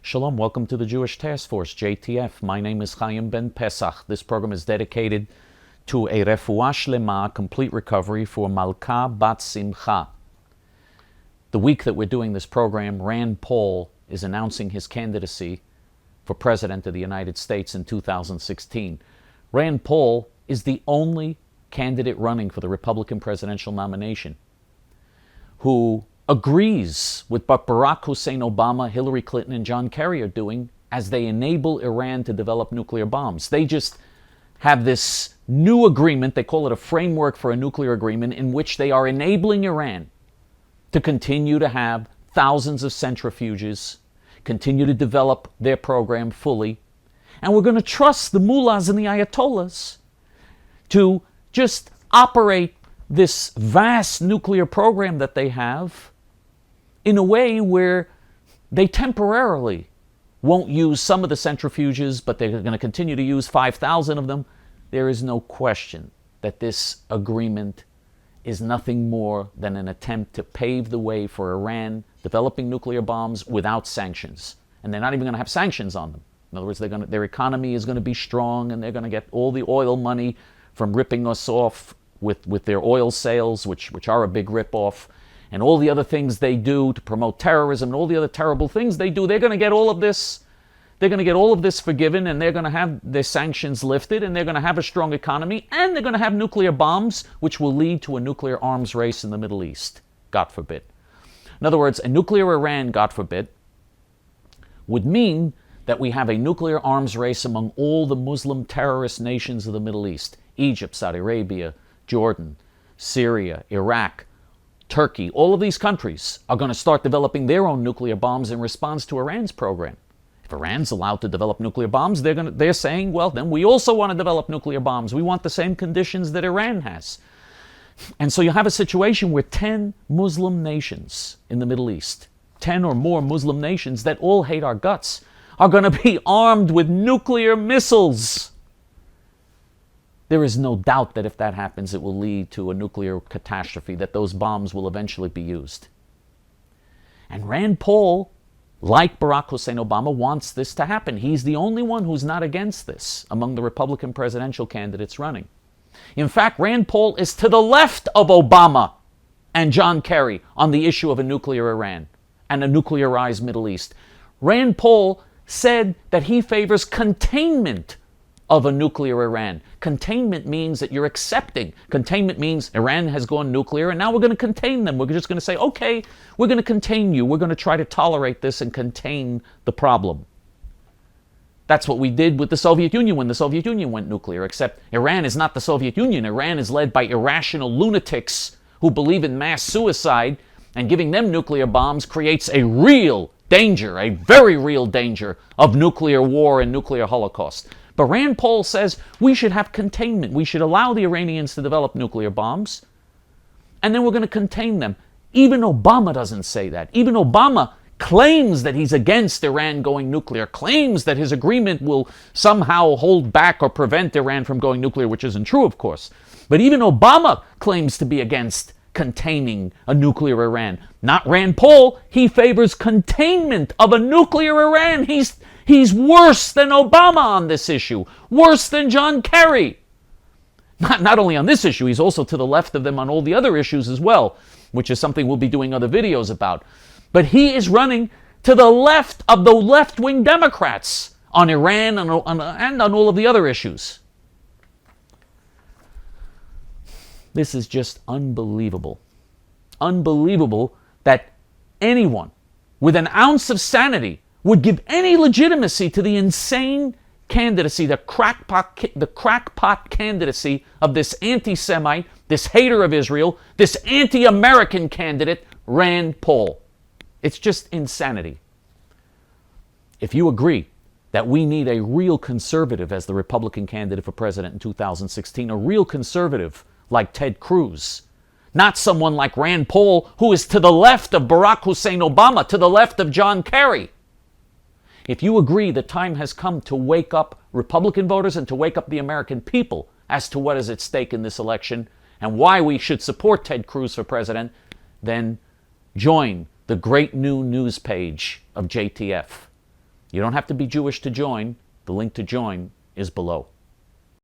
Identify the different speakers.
Speaker 1: Shalom, welcome to the Jewish Task Force, JTF. My name is Chaim Ben Pesach. This program is dedicated to a refuah shlema, complete recovery for Malka Bat Simcha. The week that we're doing this program, Rand Paul is announcing his candidacy for President of the United States in 2016. Rand Paul is the only candidate running for the Republican presidential nomination who agrees with what Barack Hussein Obama, Hillary Clinton, and John Kerry are doing as they enable Iran to develop nuclear bombs. They just have this new agreement, they call it a framework for a nuclear agreement, in which they are enabling Iran to continue to have thousands of centrifuges, continue to develop their program fully, and we're going to trust the mullahs and the ayatollahs to just operate this vast nuclear program that they have in a way where they temporarily won't use some of the centrifuges, but they're going to continue to use 5,000 of them. There is no question that this agreement is nothing more than an attempt to pave the way for Iran developing nuclear bombs without sanctions. And they're not even going to have sanctions on them. In other words, their economy is going to be strong, and they're going to get all the oil money from ripping us off with their oil sales, which are a big rip-off, and all the other things they do to promote terrorism and all the other terrible things they do. They're going to get all of this. They're going to get all of this forgiven, and they're going to have their sanctions lifted, and they're going to have a strong economy, and they're going to have nuclear bombs, which will lead to a nuclear arms race in the Middle East, God forbid. In other words, a nuclear Iran, God forbid, would mean that we have a nuclear arms race among all the Muslim terrorist nations of the Middle East: Egypt, Saudi Arabia, Jordan, Syria, Iraq, Turkey. All of these countries are going to start developing their own nuclear bombs in response to Iran's program. If Iran's allowed to develop nuclear bombs, they're saying, well, then we also want to develop nuclear bombs. We want the same conditions that Iran has. And so you have a situation where 10 Muslim nations in the Middle East, 10 or more Muslim nations that all hate our guts, are going to be armed with nuclear missiles. There is no doubt that if that happens, it will lead to a nuclear catastrophe, that those bombs will eventually be used. And Rand Paul, like Barack Hussein Obama, wants this to happen. He's the only one who's not against this among the Republican presidential candidates running. In fact, Rand Paul is to the left of Obama and John Kerry on the issue of a nuclear Iran and a nuclearized Middle East. Rand Paul said that he favors containment of a nuclear Iran. Containment means that you're accepting. Containment means Iran has gone nuclear, and now we're going to contain them. We're just going to say, okay, we're going to contain you. We're going to try to tolerate this and contain the problem. That's what we did with the Soviet Union when the Soviet Union went nuclear, except Iran is not the Soviet Union. Iran is led by irrational lunatics who believe in mass suicide, and giving them nuclear bombs creates a real danger, a very real danger of nuclear war and nuclear holocaust. But Rand Paul says we should have containment. We should allow the Iranians to develop nuclear bombs, and then we're going to contain them. Even Obama doesn't say that. Even Obama claims that he's against Iran going nuclear, claims that his agreement will somehow hold back or prevent Iran from going nuclear, which isn't true, of course. But even Obama claims to be against containing a nuclear Iran. Not Rand Paul. He favors containment of a nuclear Iran. He's worse than Obama on this issue, worse than John Kerry. Not only on this issue, he's also to the left of them on all the other issues as well, which is something we'll be doing other videos about. But he is running to the left of the left-wing Democrats on Iran and on all of the other issues. This is just unbelievable. Unbelievable that anyone with an ounce of sanity would give any legitimacy to the insane candidacy, the crackpot candidacy of this anti-Semite, this hater of Israel, this anti-American candidate, Rand Paul. It's just insanity. If you agree that we need a real conservative as the Republican candidate for president in 2016, a real conservative like Ted Cruz, not someone like Rand Paul, who is to the left of Barack Hussein Obama, to the left of John Kerry. If you agree the time has come to wake up Republican voters and to wake up the American people as to what is at stake in this election and why we should support Ted Cruz for president, then join the great new news page of JTF. You don't have to be Jewish to join. The link to join is below.